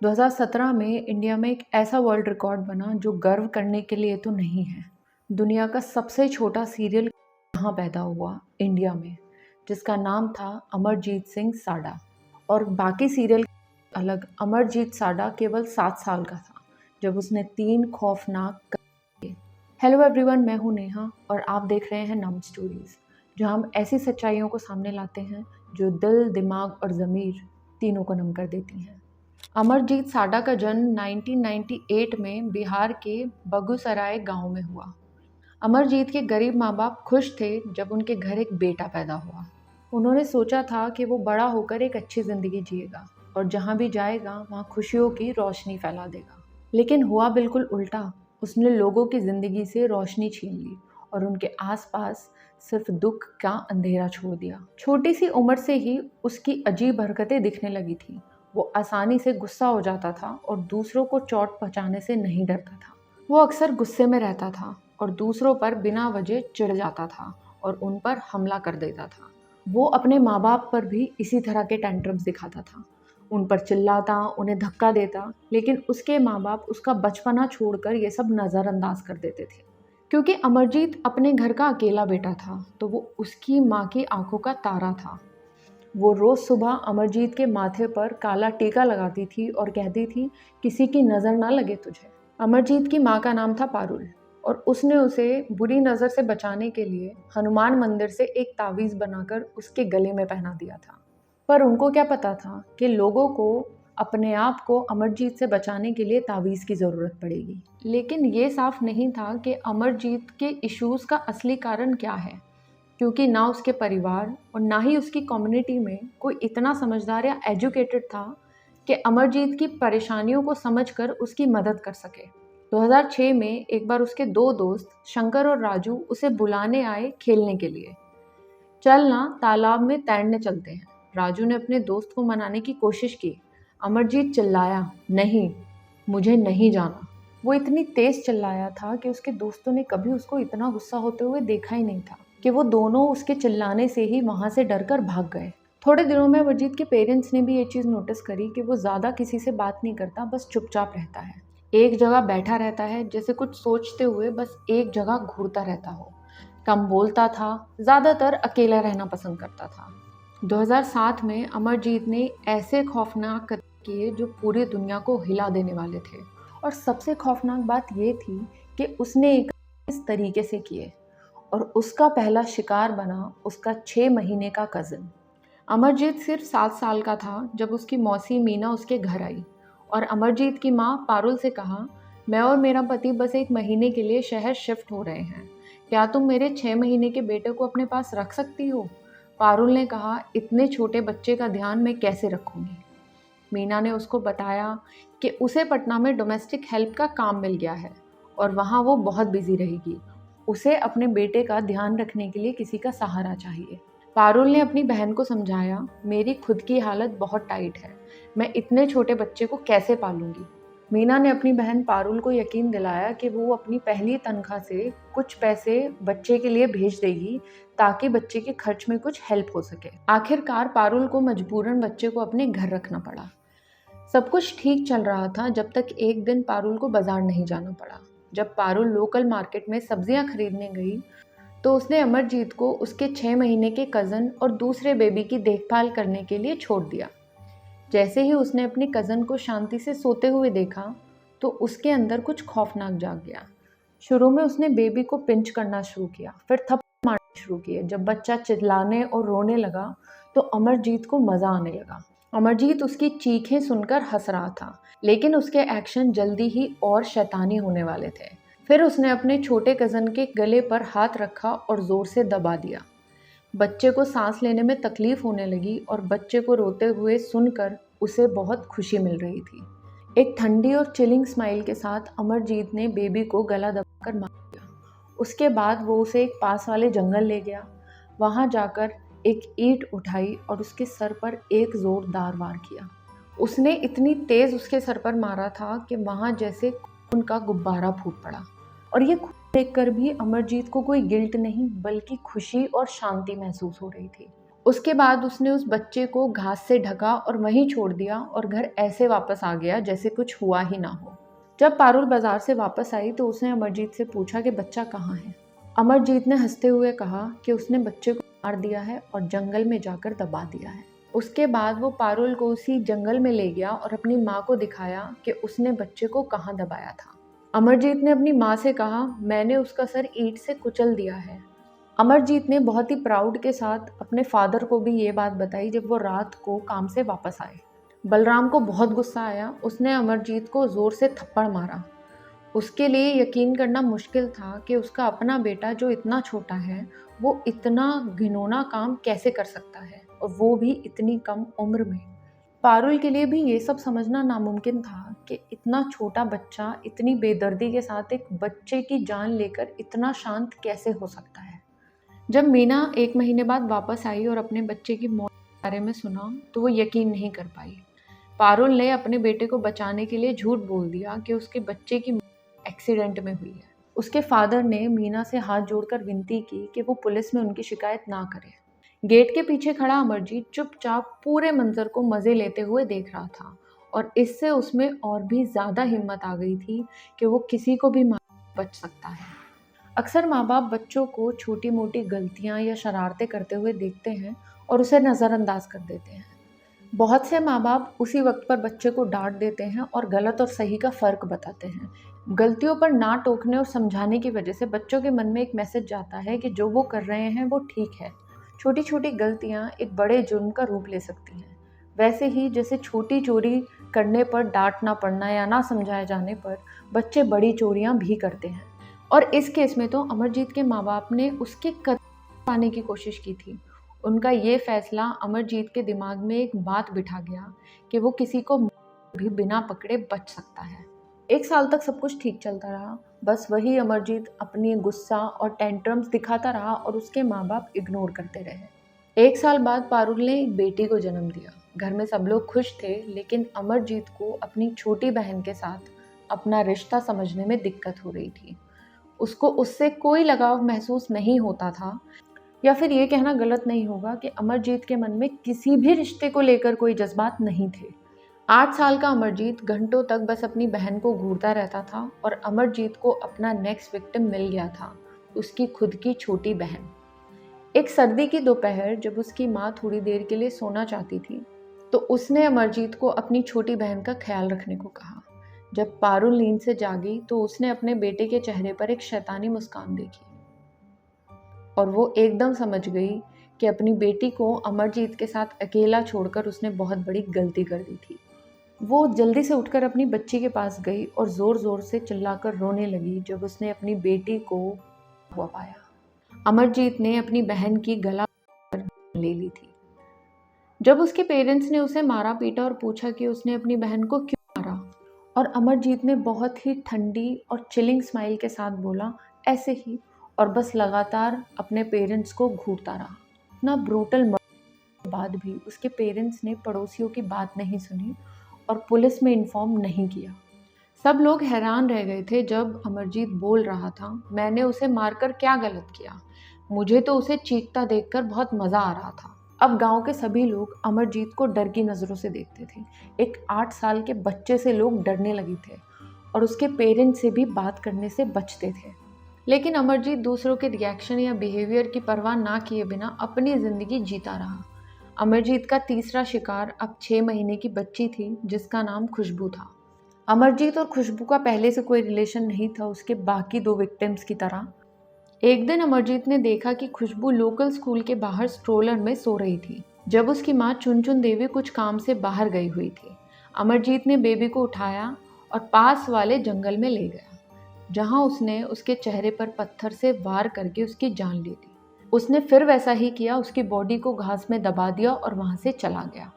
2017 में इंडिया में एक ऐसा वर्ल्ड रिकॉर्ड बना जो गर्व करने के लिए तो नहीं है। दुनिया का सबसे छोटा सीरियल यहाँ पैदा हुआ इंडिया में, जिसका नाम था अमरजीत सिंह साडा। और बाकी सीरियल अलग, अमरजीत साडा केवल 7 साल का था जब उसने 3 खौफनाक। हेलो एवरीवन, मैं हूँ नेहा और आप देख रहे हैं नम स्टोरीज, जहाँ हम ऐसी सच्चाइयों को सामने लाते हैं जो दिल, दिमाग और ज़मीर तीनों को नम कर देती हैं। अमरजीत साडा का जन्म 1998 में बिहार के बगुसराय गांव में हुआ। अमरजीत के गरीब माँ बाप खुश थे जब उनके घर एक बेटा पैदा हुआ। उन्होंने सोचा था कि वो बड़ा होकर एक अच्छी ज़िंदगी जिएगा और जहाँ भी जाएगा वहाँ खुशियों की रोशनी फैला देगा। लेकिन हुआ बिल्कुल उल्टा। उसने लोगों की ज़िंदगी से रोशनी छीन ली और उनके आसपास सिर्फ दुख का अंधेरा छोड़ दिया। छोटी सी उम्र से ही उसकी अजीब हरकतें दिखने लगी थी। वो आसानी से गुस्सा हो जाता था और दूसरों को चोट पहुंचाने से नहीं डरता था। वो अक्सर गुस्से में रहता था और दूसरों पर बिना वजह चिढ़ जाता था और उन पर हमला कर देता था। वो अपने माँ बाप पर भी इसी तरह के टेंट्रम्स दिखाता था, उन पर चिल्लाता, उन्हें धक्का देता। लेकिन उसके माँ बाप उसका बचपना छोड़कर ये सब नज़रअंदाज कर देते थे। क्योंकि अमरजीत अपने घर का अकेला बेटा था, तो वो उसकी माँ की आंखों का तारा था। वो रोज़ सुबह अमरजीत के माथे पर काला टीका लगाती थी और कहती थी, किसी की नज़र ना लगे तुझे। अमरजीत की माँ का नाम था पारुल और उसने उसे बुरी नज़र से बचाने के लिए हनुमान मंदिर से एक तावीज़ बनाकर उसके गले में पहना दिया था। पर उनको क्या पता था कि लोगों को अपने आप को अमरजीत से बचाने के लिए तावीज़ की ज़रूरत पड़ेगी। लेकिन ये साफ नहीं था कि अमरजीत के इश्यूज़ का असली कारण क्या है, क्योंकि ना उसके परिवार और ना ही उसकी कम्युनिटी में कोई इतना समझदार या एजुकेटेड था कि अमरजीत की परेशानियों को समझकर उसकी मदद कर सके। 2006 में एक बार उसके 2 दोस्त शंकर और राजू उसे बुलाने आए खेलने के लिए। चल ना, तालाब में तैरने चलते हैं। राजू ने अपने दोस्त को मनाने की कोशिश की। अमरजीत चिल्लाया, नहीं, मुझे नहीं जाना। वो इतनी तेज चिल्लाया था कि उसके दोस्तों ने कभी उसको इतना गुस्सा होते हुए देखा ही नहीं था, कि वो दोनों उसके चिल्लाने से ही वहाँ से डरकर भाग गए। थोड़े दिनों में अमरजीत के पेरेंट्स ने भी ये चीज़ नोटिस करी कि वो ज़्यादा किसी से बात नहीं करता, बस चुपचाप रहता है। एक जगह बैठा रहता है, जैसे कुछ सोचते हुए बस एक जगह घूरता रहता हो। कम बोलता था, ज़्यादातर अकेला रहना पसंद करता था। 2007 में अमरजीत ने ऐसे खौफनाक कदम किए जो पूरी दुनिया को हिला देने वाले थे। और सबसे खौफनाक बात ये थी कि उसने एक इस तरीके से किए और उसका पहला शिकार बना उसका 6 महीने का कज़न। अमरजीत सिर्फ 7 साल का था जब उसकी मौसी मीना उसके घर आई और अमरजीत की माँ पारुल से कहा, मैं और मेरा पति बस 1 महीने के लिए शहर शिफ्ट हो रहे हैं, क्या तुम मेरे 6 महीने के बेटे को अपने पास रख सकती हो? पारुल ने कहा, इतने छोटे बच्चे का ध्यान मैं कैसे रखूंगी। मीना ने उसको बताया कि उसे पटना में डोमेस्टिक हेल्प का काम मिल गया है और वहाँ वो बहुत बिजी रहेगी। उसे अपने बेटे का ध्यान रखने के लिए किसी का सहारा चाहिए। पारुल ने अपनी बहन को समझाया, मेरी खुद की हालत बहुत टाइट है, मैं इतने छोटे बच्चे को कैसे पालूंगी। मीना ने अपनी बहन पारुल को यकीन दिलाया कि वो अपनी पहली तनख्वाह से कुछ पैसे बच्चे के लिए भेज देगी ताकि बच्चे के खर्च में कुछ हेल्प हो सके। आखिरकार पारुल को मजबूरन बच्चे को अपने घर रखना पड़ा। सब कुछ ठीक चल रहा था जब तक एक दिन पारुल को बाजार नहीं जाना पड़ा। जब पारुल लोकल मार्केट में सब्जियां खरीदने गई तो उसने अमरजीत को उसके 6 महीने के कज़न और दूसरे बेबी की देखभाल करने के लिए छोड़ दिया। जैसे ही उसने अपने कज़न को शांति से सोते हुए देखा तो उसके अंदर कुछ खौफनाक जाग गया। शुरू में उसने बेबी को पिंच करना शुरू किया, फिर थप्पड़ मारना शुरू किए। जब बच्चा चिल्लाने और रोने लगा तो अमरजीत को मज़ा आने लगा। अमरजीत उसकी चीखें सुनकर हंस रहा था, लेकिन उसके एक्शन जल्दी ही और शैतानी होने वाले थे। फिर उसने अपने छोटे कज़न के गले पर हाथ रखा और ज़ोर से दबा दिया। बच्चे को सांस लेने में तकलीफ होने लगी और बच्चे को रोते हुए सुनकर उसे बहुत खुशी मिल रही थी। एक ठंडी और चिलिंग स्माइल के साथ अमरजीत ने बेबी को गला दबाकर मार दिया। उसके बाद वो उसे एक पास वाले जंगल ले गया। वहाँ जाकर एक ईंट उठाई और उसके सर पर एक जोरदार वार किया। उसने इतनी तेज उसके सर पर मारा था कि वहाँ जैसे खून का गुब्बारा फूट पड़ा। और ये खून देखकर भी अमरजीत को कोई गिल्ट नहीं बल्कि खुशी और शांति महसूस हो रही थी। उसके बाद उसने उस बच्चे को घास से ढका और वहीं छोड़ दिया और घर ऐसे वापस आ गया जैसे कुछ हुआ ही ना हो। जब पारुल बाजार से वापस आई तो उसने अमरजीत से पूछा कि बच्चा कहाँ है। अमरजीत ने हंसते हुए कहा कि उसने बच्चे को मार दिया है और जंगल में जाकर दबा दिया है। उसके बाद वो पारुल को उसी जंगल में ले गया और अपनी माँ को दिखाया कि उसने बच्चे को कहाँ दबाया था। अमरजीत ने अपनी माँ से कहा, मैंने उसका सर ईंट से कुचल दिया है। अमरजीत ने बहुत ही प्राउड के साथ अपने फादर को भी ये बात बताई जब वो रात को काम से वापस आए। बलराम को बहुत गुस्सा आया। उसने अमरजीत को ज़ोर से थप्पड़ मारा। उसके लिए यकीन करना मुश्किल था कि उसका अपना बेटा जो इतना छोटा है वो इतना घिनौना काम कैसे कर सकता है, और वो भी इतनी कम उम्र में। पारुल के लिए भी ये सब समझना नामुमकिन था कि इतना छोटा बच्चा इतनी बेदर्दी के साथ एक बच्चे की जान लेकर इतना शांत कैसे हो सकता है। जब मीना 1 महीने बाद वापस आई और अपने बच्चे की मौत के बारे में सुना तो वो यकीन नहीं कर पाई। पारुल ने अपने बेटे को बचाने के लिए झूठ बोल दिया कि उसके बच्चे की मौत एक्सीडेंट में हुई है। उसके फादर ने मीना से हाथ जोड़कर विनती की कि वो पुलिस में उनकी शिकायत ना करे। गेट के पीछे खड़ा अमरजीत चुपचाप पूरे मंजर को मज़े लेते हुए देख रहा था, और इससे उसमें और भी ज़्यादा हिम्मत आ गई थी कि वो किसी को भी मार बच सकता है। अक्सर माँ बाप बच्चों को छोटी मोटी गलतियाँ या शरारतें करते हुए देखते हैं और उसे नज़रअंदाज कर देते हैं। बहुत से माँ बाप उसी वक्त पर बच्चे को डांट देते हैं और गलत और सही का फ़र्क बताते हैं। गलतियों पर ना टोकने और समझाने की वजह से बच्चों के मन में एक मैसेज जाता है कि जो वो कर रहे हैं वो ठीक है। छोटी छोटी गलतियाँ एक बड़े जुर्म का रूप ले सकती हैं। वैसे ही जैसे छोटी चोरी करने पर डांट ना पड़ना या ना समझाए जाने पर बच्चे बड़ी चोरियाँ भी करते हैं। और इस केस में तो अमरजीत के माँ बाप ने उसके कदम पाने की कोशिश की थी। उनका ये फैसला अमरजीत के दिमाग में एक बात बिठा गया कि वो किसी को भी बिना पकड़े बच सकता है। 1 साल तक सब कुछ ठीक चलता रहा। बस वही अमरजीत अपनी गुस्सा और टेंट्रम्स दिखाता रहा और उसके माँ बाप इग्नोर करते रहे। 1 साल बाद पारुल ने एक बेटी को जन्म दिया। घर में सब लोग खुश थे, लेकिन अमरजीत को अपनी छोटी बहन के साथ अपना रिश्ता समझने में दिक्कत हो रही थी। उसको उससे कोई लगाव महसूस नहीं होता था, या फिर ये कहना गलत नहीं होगा कि अमरजीत के मन में किसी भी रिश्ते को लेकर कोई जज्बात नहीं थे। 8 साल का अमरजीत घंटों तक बस अपनी बहन को घूरता रहता था और अमरजीत को अपना नेक्स्ट विक्टिम मिल गया था, उसकी खुद की छोटी बहन। एक सर्दी की दोपहर जब उसकी माँ थोड़ी देर के लिए सोना चाहती थी तो उसने अमरजीत को अपनी छोटी बहन का ख्याल रखने को कहा। जब पारुल नींद से जागी तो उसने अपने बेटे के चेहरे पर एक शैतानी मुस्कान देखी और वो एकदम समझ गई कि अपनी बेटी को अमरजीत के साथ अकेला छोड़कर उसने बहुत बड़ी गलती कर दी थी। वो जल्दी से उठकर अपनी बच्ची के पास गई और ज़ोर ज़ोर से चिल्लाकर रोने लगी जब उसने अपनी बेटी को हुआ पाया। अमरजीत ने अपनी बहन की गला ले ली थी। जब उसके पेरेंट्स ने उसे मारा पीटा और पूछा कि उसने अपनी बहन को क्यों मारा, और अमरजीत ने बहुत ही ठंडी और चिलिंग स्माइल के साथ बोला, ऐसे ही, और बस लगातार अपने पेरेंट्स को घूरता रहा। इतना ब्रूटल मर्डर के बाद भी उसके पेरेंट्स ने पड़ोसियों की बात नहीं सुनी और पुलिस में इन्फॉर्म नहीं किया। सब लोग हैरान रह गए थे जब अमरजीत बोल रहा था, मैंने उसे मारकर क्या गलत किया, मुझे तो उसे चीखता देखकर बहुत मज़ा आ रहा था। अब गांव के सभी लोग अमरजीत को डर की नज़रों से देखते थे। एक 8 साल के बच्चे से लोग डरने लगे थे और उसके पेरेंट्स से भी बात करने से बचते थे। लेकिन अमरजीत दूसरों के रिएक्शन या बिहेवियर की परवाह ना किए बिना अपनी ज़िंदगी जीता रहा। अमरजीत का तीसरा शिकार अब 6 महीने की बच्ची थी जिसका नाम खुशबू था। अमरजीत और खुशबू का पहले से कोई रिलेशन नहीं था उसके बाकी 2 विक्टिम्स की तरह। एक दिन अमरजीत ने देखा कि खुशबू लोकल स्कूल के बाहर स्ट्रोलर में सो रही थी जब उसकी माँ चुनचुन देवी कुछ काम से बाहर गई हुई थी। अमरजीत ने बेबी को उठाया और पास वाले जंगल में ले गया, जहाँ उसने उसके चेहरे पर पत्थर से वार करके उसकी जान ली थी। उसने फिर वैसा ही किया, उसकी बॉडी को घास में दबा दिया और वहाँ से चला गया।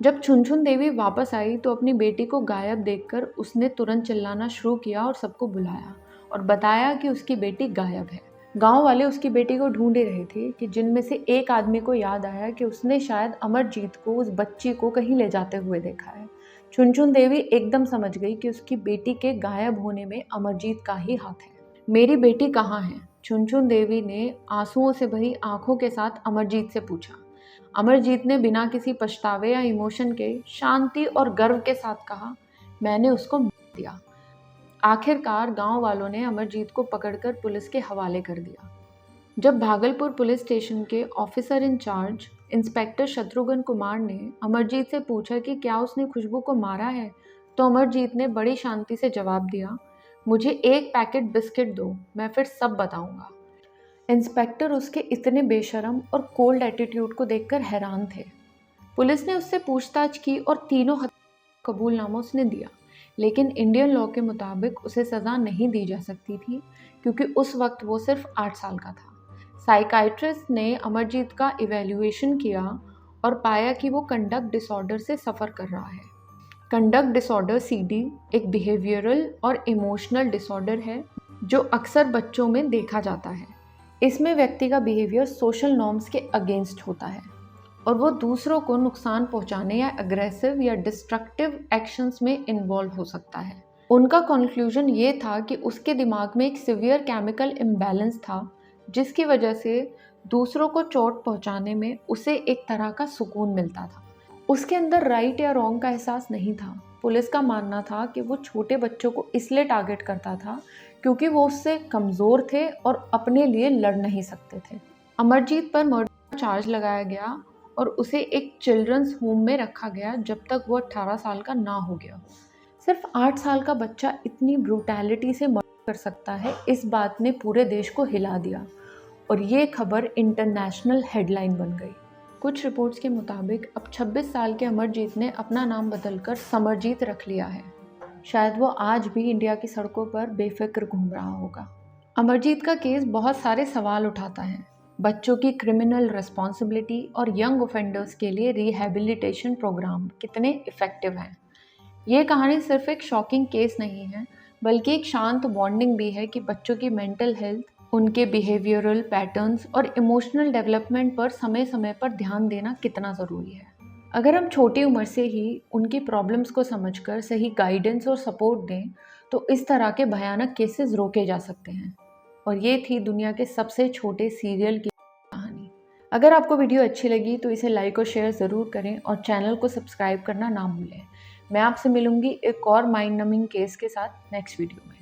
जब चुनचुन देवी वापस आई तो अपनी बेटी को गायब देखकर उसने तुरंत चिल्लाना शुरू किया और सबको बुलाया और बताया कि उसकी बेटी गायब है। गांव वाले उसकी बेटी को ढूंढ रहे थे कि जिनमें से एक आदमी को याद आया कि उसने शायद अमरजीत को उस बच्ची को कहीं ले जाते हुए देखा है। चुनचुन देवी एकदम समझ गई कि उसकी बेटी के गायब होने में अमरजीत का ही हाथ है। मेरी बेटी कहाँ है? चुनचुन देवी ने आंसुओं से भरी आंखों के साथ अमरजीत से पूछा। अमरजीत ने बिना किसी पछतावे या इमोशन के शांति और गर्व के साथ कहा, मैंने उसको मार दिया। आखिरकार गांव वालों ने अमरजीत को पकड़कर पुलिस के हवाले कर दिया। जब भागलपुर पुलिस स्टेशन के officer in-charge inspector Shatrughan Kumar ने अमरजीत से पूछा कि क्या उसने खुशबू को मारा है, तो अमरजीत ने बड़ी शांति से जवाब दिया, मुझे एक पैकेट बिस्किट दो, मैं फिर सब बताऊंगा। इंस्पेक्टर उसके इतने बेशरम और कोल्ड एटीट्यूड को देखकर हैरान थे। पुलिस ने उससे पूछताछ की और तीनों कबूलनामा उसने दिया, लेकिन इंडियन लॉ के मुताबिक उसे सज़ा नहीं दी जा सकती थी क्योंकि उस वक्त वो सिर्फ 8 साल का था। साइकाइट्रिस्ट ने अमरजीत का इवैल्यूएशन किया और पाया कि वो कंडक्ट डिसऑर्डर से सफ़र कर रहा है। कंडक्ट डिसऑर्डर सीडी एक बिहेवियरल और इमोशनल डिसऑर्डर है जो अक्सर बच्चों में देखा जाता है। इसमें व्यक्ति का बिहेवियर सोशल नॉर्म्स के अगेंस्ट होता है और वो दूसरों को नुकसान पहुंचाने या अग्रेसिव या डिस्ट्रक्टिव एक्शंस में इन्वॉल्व हो सकता है। उनका कंक्लूजन ये था कि उसके दिमाग में एक सिवियर केमिकल इम्बैलेंस था जिसकी वजह से दूसरों को चोट पहुंचाने में उसे एक तरह का सुकून मिलता था। उसके अंदर राइट या रॉन्ग का एहसास नहीं था। पुलिस का मानना था कि वो छोटे बच्चों को इसलिए टारगेट करता था क्योंकि वो उससे कमज़ोर थे और अपने लिए लड़ नहीं सकते थे। अमरजीत पर मर्डर चार्ज लगाया गया और उसे एक चिल्ड्रंस होम में रखा गया जब तक वो 18 साल का ना हो गया हो। सिर्फ 8 साल का बच्चा इतनी ब्रूटैलिटी से मर्डर कर सकता है, इस बात ने पूरे देश को हिला दिया और ये खबर इंटरनेशनल हेडलाइन बन गई। कुछ रिपोर्ट्स के मुताबिक अब 26 साल के अमरजीत ने अपना नाम बदलकर समरजीत रख लिया है। शायद वो आज भी इंडिया की सड़कों पर बेफिक्र घूम रहा होगा। अमरजीत का केस बहुत सारे सवाल उठाता है। बच्चों की क्रिमिनल रिस्पॉन्सिबिलिटी और यंग ऑफेंडर्स के लिए रिहैबिलिटेशन प्रोग्राम कितने इफ़ेक्टिव हैं। ये कहानी सिर्फ एक शॉकिंग केस नहीं है, बल्कि एक शांत वार्निंग भी है कि बच्चों की मेंटल हेल्थ, उनके बिहेवियरल पैटर्न्स और इमोशनल डेवलपमेंट पर समय समय पर ध्यान देना कितना ज़रूरी है। अगर हम छोटी उम्र से ही उनकी प्रॉब्लम्स को समझकर सही गाइडेंस और सपोर्ट दें तो इस तरह के भयानक केसेस रोके जा सकते हैं। और ये थी दुनिया के सबसे छोटे सीरियल की कहानी। अगर आपको वीडियो अच्छी लगी तो इसे लाइक और शेयर ज़रूर करें और चैनल को सब्सक्राइब करना ना भूलें। मैं आपसे मिलूंगी एक और माइंड नमिंग केस के साथ नेक्स्ट वीडियो में।